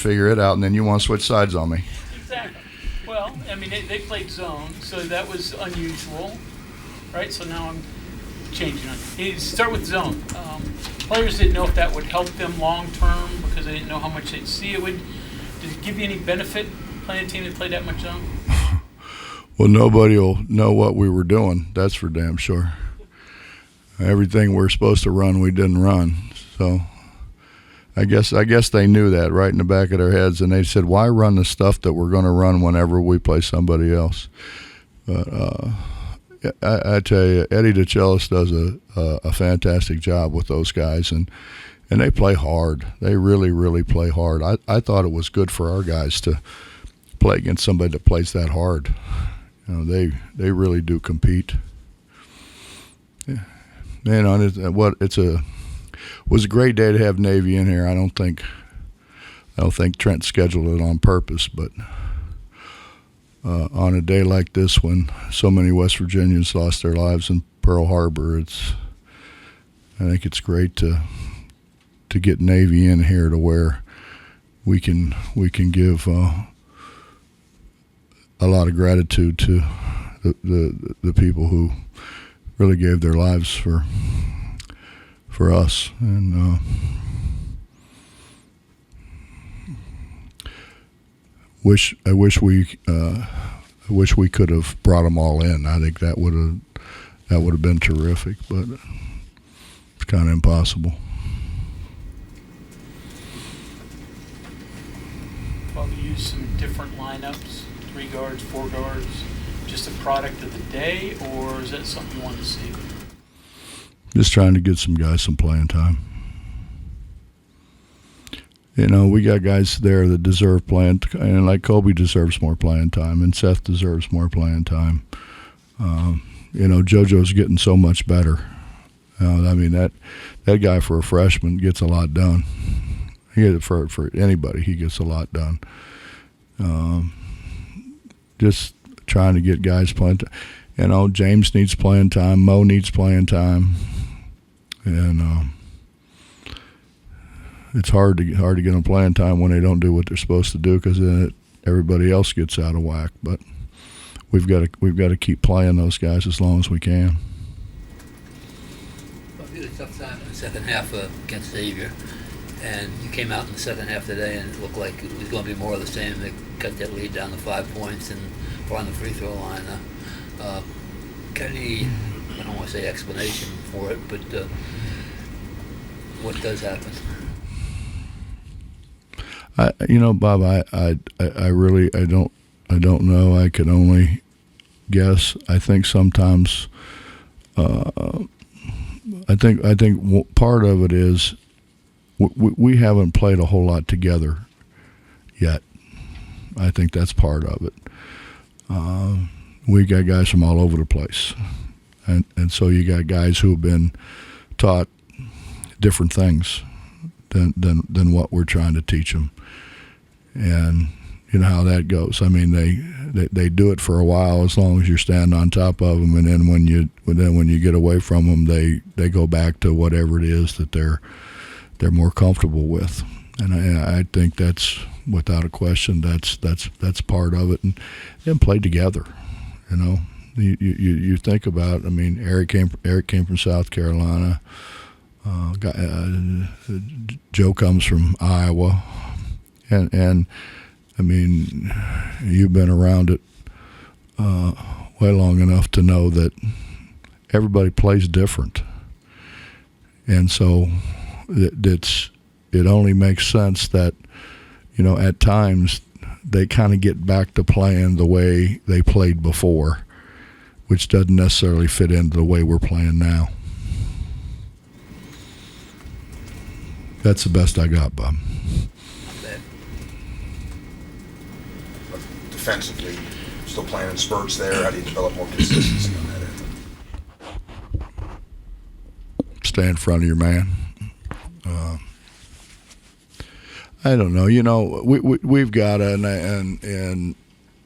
figure it out, and then you want to switch sides on me. Exactly. Well, I mean, they played zone, so that was unusual, right? So now I'm changing it. You start with zone. Players didn't know if that would help them long term because they didn't know how much they'd see it would. Did it give you any benefit playing a team that played that much zone? Well, nobody will know what we were doing. That's for damn sure. Everything we're supposed to run, we didn't run. So I guess they knew that right in the back of their heads, and they said, "Why run the stuff that we're going to run whenever we play somebody else?" But I tell you, Eddie DeChellis does a fantastic job with those guys, and they play hard. They really, really play hard. I thought it was good for our guys to play against somebody that plays that hard. You know, they really do compete. Yeah. Man, it was a great day to have Navy in here. I don't think Trent scheduled it on purpose, but on a day like this when so many West Virginians lost their lives in Pearl Harbor, I think it's great to get Navy in here to where we can give a lot of gratitude to the people who really gave their lives for us, and I wish we could have brought them all in. I think that would have been terrific, but it's kind of impossible. Probably use some different lineups, 3 guards, 4 guards, just a product of the day, or is that something you want to see? Just trying to get some guys some playing time. You know, we got guys there that deserve playing, and like Kobe deserves more playing time, and Seth deserves more playing time. You know, JoJo's getting so much better. I mean, that guy for a freshman gets a lot done. For anybody, he gets a lot done. Just trying to get guys playing time. You know, James needs playing time. Mo needs playing time. And it's hard to get them playing time when they don't do what they're supposed to do, because then everybody else gets out of whack. But we've got to keep playing those guys as long as we can. Well, you had a tough time in the second half against Xavier, and you came out in the second half today, and it looked like it was going to be more of the same. They cut that lead down to 5 points and were on the free throw line. Got any, I don't want to say explanation for it, but what does happen? Bob, I really don't know. I can only guess. I think sometimes, I think part of it is we haven't played a whole lot together yet. I think that's part of it. We got guys from all over the place, and so you got guys who have been taught different things than what we're trying to teach them, and you know how that goes. I mean, they do it for a while as long as you're standing on top of them, and then when you get away from them, they go back to whatever it is that they're more comfortable with, and I think that's without a question that's part of it, and then play together. You know, you think about. I mean, Eric came from South Carolina. Joe comes from Iowa, and I mean, you've been around it way long enough to know that everybody plays different, and so it only makes sense that, you know, at times they kind of get back to playing the way they played before, which doesn't necessarily fit into the way we're playing now. That's the best I got, Bob. Defensively, still playing in spurts there. How do you develop more consistency on that end? Stay in front of your man. I don't know. You know, we've got to, and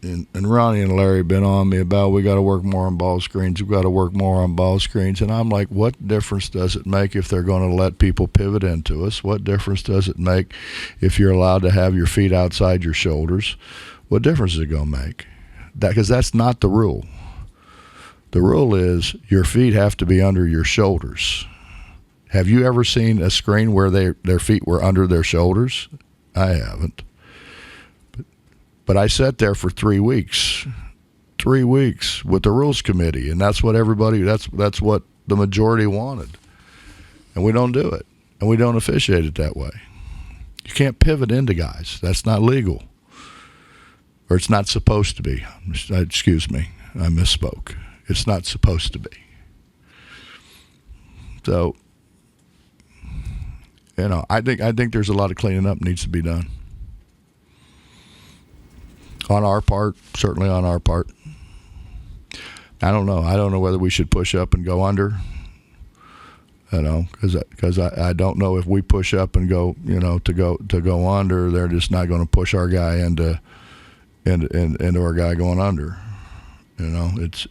and Ronnie and Larry been on me about we got to work more on ball screens. We've got to work more on ball screens. And I'm like, what difference does it make if they're going to let people pivot into us? What difference does it make if you're allowed to have your feet outside your shoulders? What difference is it going to make? Because that's not the rule. The rule is your feet have to be under your shoulders. Have you ever seen a screen where their feet were under their shoulders? I haven't. But I sat there for 3 weeks. 3 weeks with the rules committee, and that's what that's what the majority wanted. And we don't do it. And we don't officiate it that way. You can't pivot into guys. That's not legal. Or it's not supposed to be. Excuse me. I misspoke. It's not supposed to be. So, I think there's a lot of cleaning up needs to be done. On our part, certainly on our part. I don't know. I don't know whether we should push up and go under. Because I don't know if we push up and go, to go under, they're just not going to push our guy into our guy going under. It's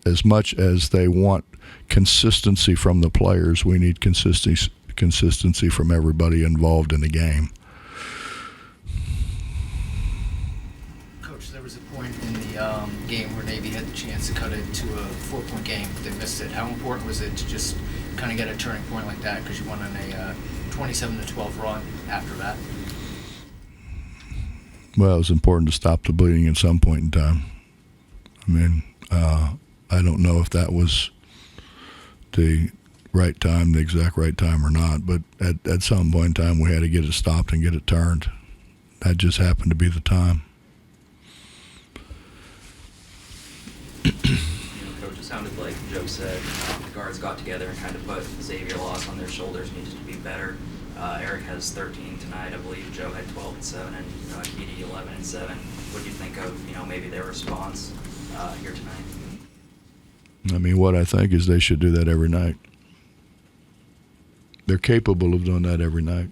as much as they want consistency from the players, we need consistency from everybody involved in the game. Coach, there was a point in the game where Navy had the chance to cut it to a 4-point game. They missed it. How important was it to just kind of get a turning point like that? Because you went on a 27-12 run after that. Well, it was important to stop the bleeding at some point in time. I mean, I don't know if that was the right time, the exact right time or not, but at some point in time we had to get it stopped and get it turned. That just happened to be the time. Coach, it sounded like Joe said the guards got together and kind of put Xavier loss on their shoulders, needed to be better. Eric has 13 tonight, I believe. Joe had 12 and 7, and Keedy 11 and 7. What do you think of maybe their response here tonight? I mean, what I think is they should do that every night. They're capable of doing that every night.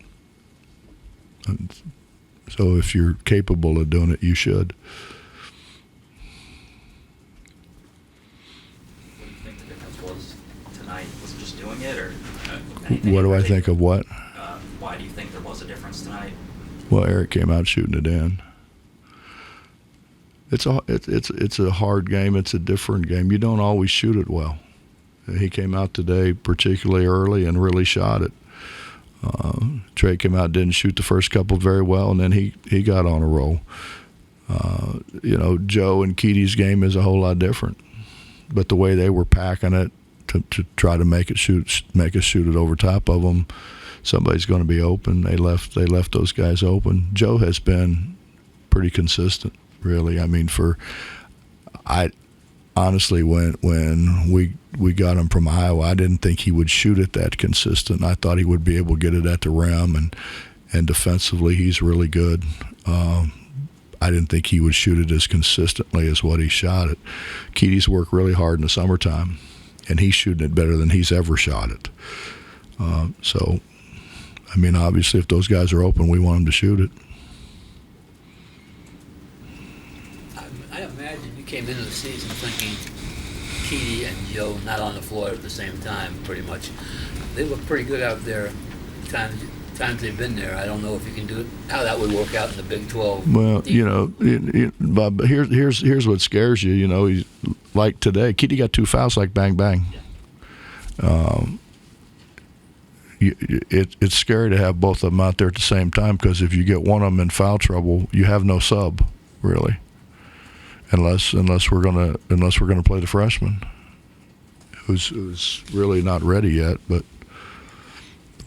So if you're capable of doing it, you should. What do you think the difference was tonight? Was it just doing it, or What do I think of what? Why do you think there was a difference tonight? Well, Eric came out shooting it in. It's a hard game. It's a different game. You don't always shoot it well. He came out today particularly early and really shot it. Trey came out, didn't shoot the first couple very well, and then he got on a roll. Joe and Keedy's game is a whole lot different. But the way they were packing it to try to make us shoot it over top of them, somebody's going to be open. They left those guys open. Joe has been pretty consistent, really. I mean, honestly, when we got him from Iowa, I didn't think he would shoot it that consistent. I thought he would be able to get it at the rim, and defensively he's really good. I didn't think he would shoot it as consistently as what he shot it. Keedy's worked really hard in the summertime, and he's shooting it better than he's ever shot it. So, I mean, obviously, if those guys are open, we want them to shoot it. I imagine you came into the season thinking Keedy and Joe not on the floor at the same time, pretty much. They look pretty good out there. Times they've been there. I don't know if you can do it. How that would work out in the Big 12. Well, Bob, here's what scares you. He's like today. Keedy got 2 fouls, like bang bang. It's scary to have both of them out there at the same time, because if you get one of them in foul trouble, you have no sub, really. Unless we're gonna play the freshman, who's really not ready yet, but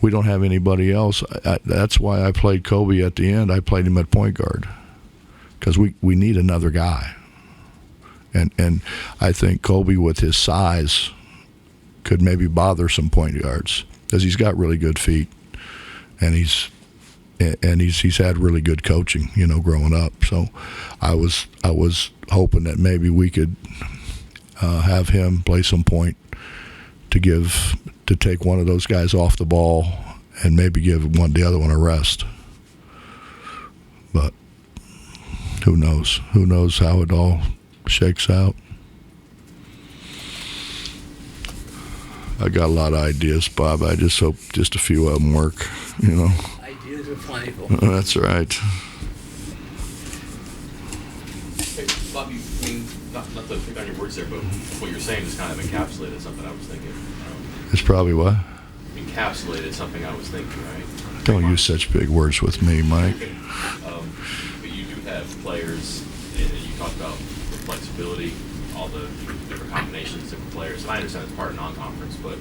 we don't have anybody else. That's why I played Kobe at the end. I played him at point guard, because we need another guy, and I think Kobe with his size could maybe bother some point guards, because he's got really good feet, and he's had really good coaching, growing up. So I was hoping that maybe we could have him play some point to take one of those guys off the ball and maybe give the other one a rest. But who knows? Who knows how it all shakes out? I got a lot of ideas, Bob. I just hope just a few of them work, you know. Ideas are plentiful. That's right. Hey, Bob, I mean, not to pick on your words there, but what you're saying is kind of encapsulated something I was thinking. It's probably what? Encapsulated something I was thinking, right? Don't use such big words with me, Mike. But you do have players, and you talked about the flexibility, all the different combinations, different players. And I understand it's part of non-conference, but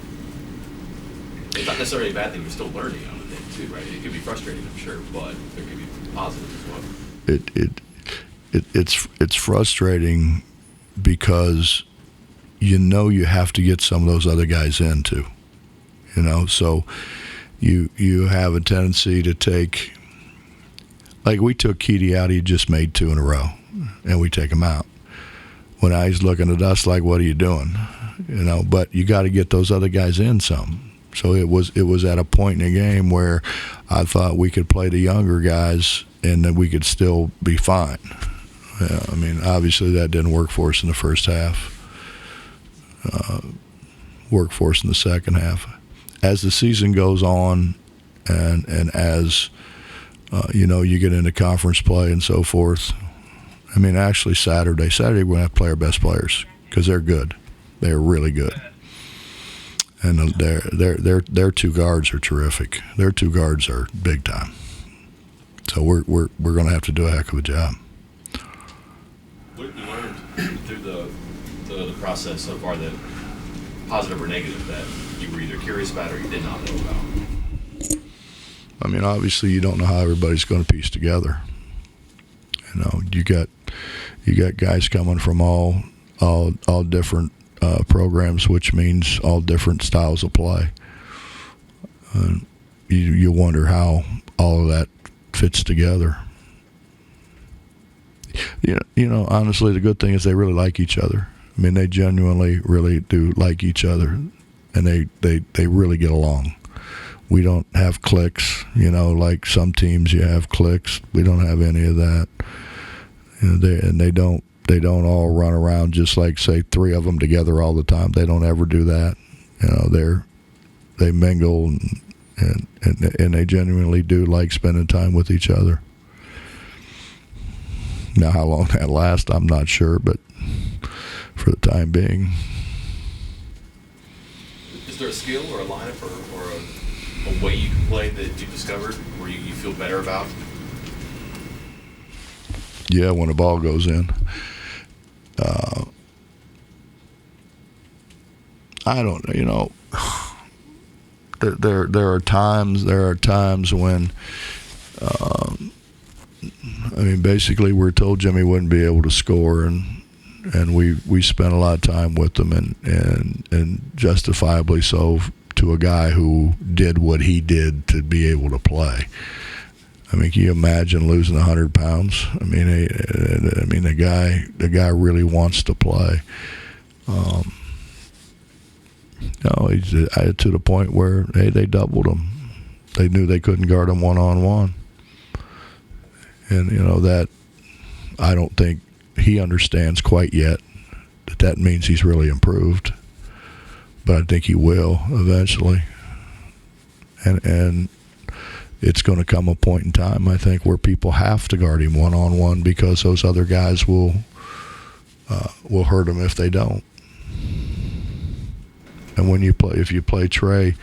it's not necessarily a bad thing. You're still learning, I would think, too, right? It could be frustrating, I'm sure, but there could be positives as well. It's frustrating because you know you have to get some of those other guys in too, you know. So you have a tendency to take, like we took Keedy out. He just made 2 in a row, and we take him out. When he's looking at us like, "What are you doing?" You know. But you got to get those other guys in some. So it was at a point in the game where I thought we could play the younger guys and that we could still be fine. I mean, obviously that didn't work for us in the first half. Worked for us in the second half. As the season goes on, and as you know, you get into conference play and so forth. I mean, actually Saturday we're gonna have to play our best players because they're good. They're really good, and their 2 guards are terrific. Their 2 guards are big time. So we're gonna have to do a heck of a job. What have you learned through the process so far, that positive or negative, that you were either curious about or you did not know about? I mean, obviously you don't know how everybody's going to piece together. You know, you got guys coming from all different programs, which means all different styles of play. You wonder how all of that fits together. You know, honestly, the good thing is they really like each other. I mean, they genuinely really do like each other, and they really get along. We don't have cliques, you know, like some teams you have cliques. We don't have any of that. You know, they don't all run around just like, say, 3 of them together all the time. They don't ever do that. You know, they mingle and they genuinely do like spending time with each other. Now, how long that lasts, I'm not sure, but for the time being. Is there a skill or a lineup or a way you can play that you discovered where you feel better about? Yeah, when the ball goes in. I don't know, you know, there are times when I mean, basically we're told Jimmy wouldn't be able to score, and we spent a lot of time with him, and justifiably so, to a guy who did what he did to be able to play. I mean, can you imagine losing 100 pounds? I mean, the guy really wants to play. He's to the point where, hey, they doubled him. They knew they couldn't guard him one-on-one. And, you know, that I don't think he understands quite yet that means he's really improved. But I think he will eventually. And it's going to come a point in time, I think, where people have to guard him one-on-one because those other guys will hurt him if they don't. And when if you play Trey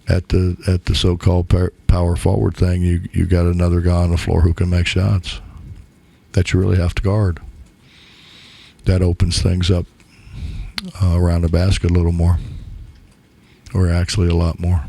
at the so-called power forward thing, you got another guy on the floor who can make shots that you really have to guard. That opens things up around the basket a little more, or actually a lot more.